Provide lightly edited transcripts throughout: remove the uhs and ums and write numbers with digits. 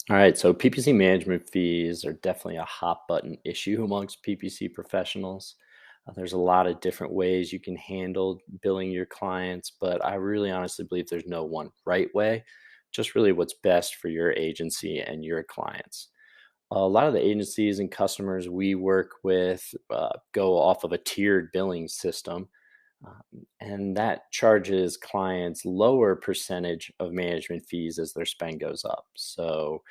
All right, so PPC management fees are definitely a hot button issue amongst PPC professionals. There's a lot of different ways you can handle billing your clients, but I really honestly believe there's no one right way, just really what's best for your agency and your clients. A lot of the agencies and customers we work with go off of a tiered billing system, and that charges clients lower percentage of management fees as their spend goes up. So,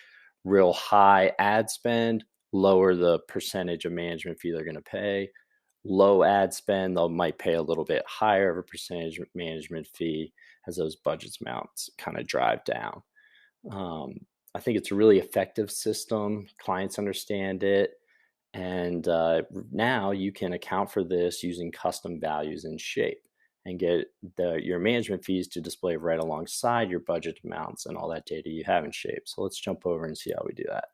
real high ad spend, lower the percentage of management fee they're going to pay. Low ad spend, they might pay a little bit higher of a percentage management fee as those budgets amounts kind of drive down. Um, I think it's a really effective system. Clients understand it. And now you can account for this using custom values in Shape and get your management fees to display right alongside your budget amounts and all that data you have in Shape. So let's jump over and see how we do that.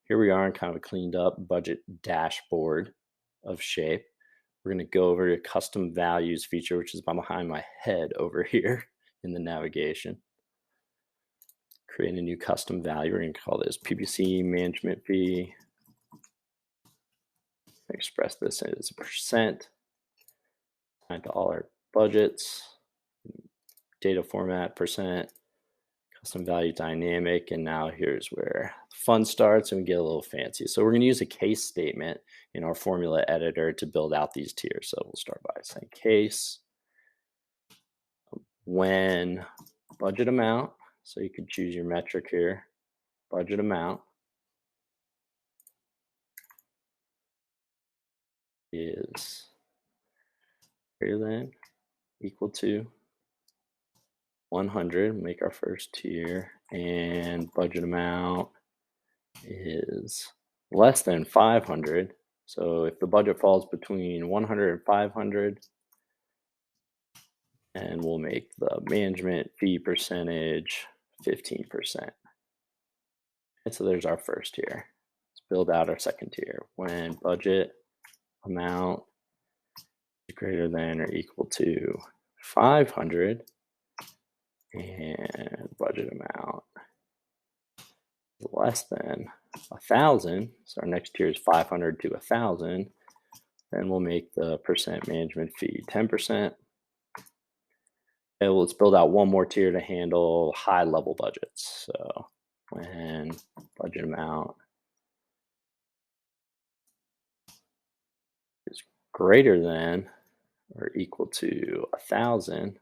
Here we are in kind of a cleaned up budget dashboard of Shape. We're going to go over to custom values feature, which is behind my head over here in the navigation. Create a new custom value. We're going to call this PPC management fee. Express this as a percent. Add to all our budgets. Data format, percent. Custom value dynamic. And now here's where fun starts and we get a little fancy. So we're going to use a case statement in our formula editor to build out these tiers. So we'll start by saying case when budget amount. So you can choose your metric here, budget amount is greater than, equal to 100, make our first tier, and budget amount is less than 500. So if the budget falls between 100 and 500, and we'll make the management fee percentage 15%. And so there's our first tier. Let's build out our second tier. When budget amount is greater than or equal to 500 and budget amount is less than 1,000, so our next tier is 500 to 1,000, then we'll make the percent management fee 10%. And let's build out one more tier to handle high level budgets. So when budget amount is greater than or equal to 1,000,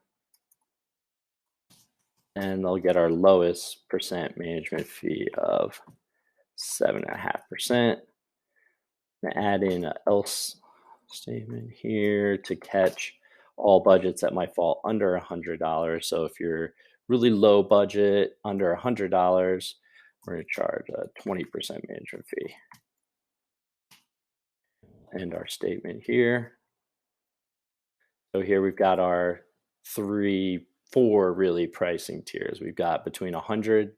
and they'll get our lowest percent management fee of 7.5%. Add in an else statement here to catch all budgets that might fall under $100. So if you're really low budget, under $100, we're going to charge a 20% management fee. And our statement here. So here we've got our four really pricing tiers. We've got between $100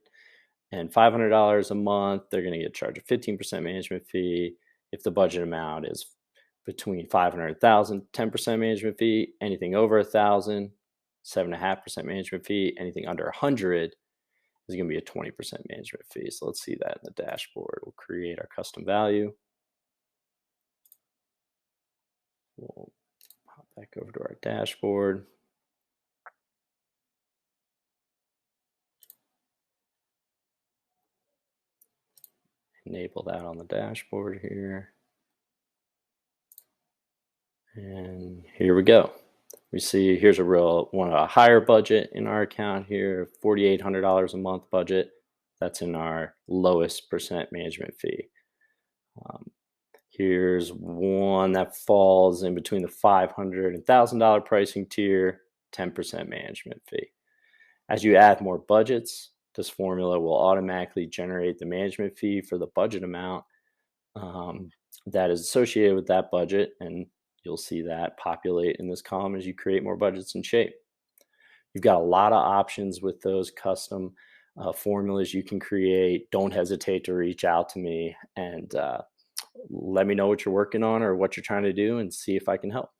and $500 a month. They're going to get charged a 15% management fee. If the budget amount is between 500 and 1,000, 10% management fee. Anything over 1,000, 7.5% management fee. Anything under 100 is going to be a 20% management fee. So let's see that in the dashboard. We'll create our custom value. We'll hop back over to our dashboard. Enable that on the dashboard here. And here we go. We see here's a higher budget in our account here, $4,800 a month budget. That's in our lowest percent management fee. Here's one that falls in between the $500 and $1,000 pricing tier, 10% management fee. As you add more budgets, this formula will automatically generate the management fee for the budget amount that is associated with that budget, and you'll see that populate in this column as you create more budgets in Shape. You've got a lot of options with those custom formulas you can create. Don't hesitate to reach out to me and let me know what you're working on or what you're trying to do and see if I can help.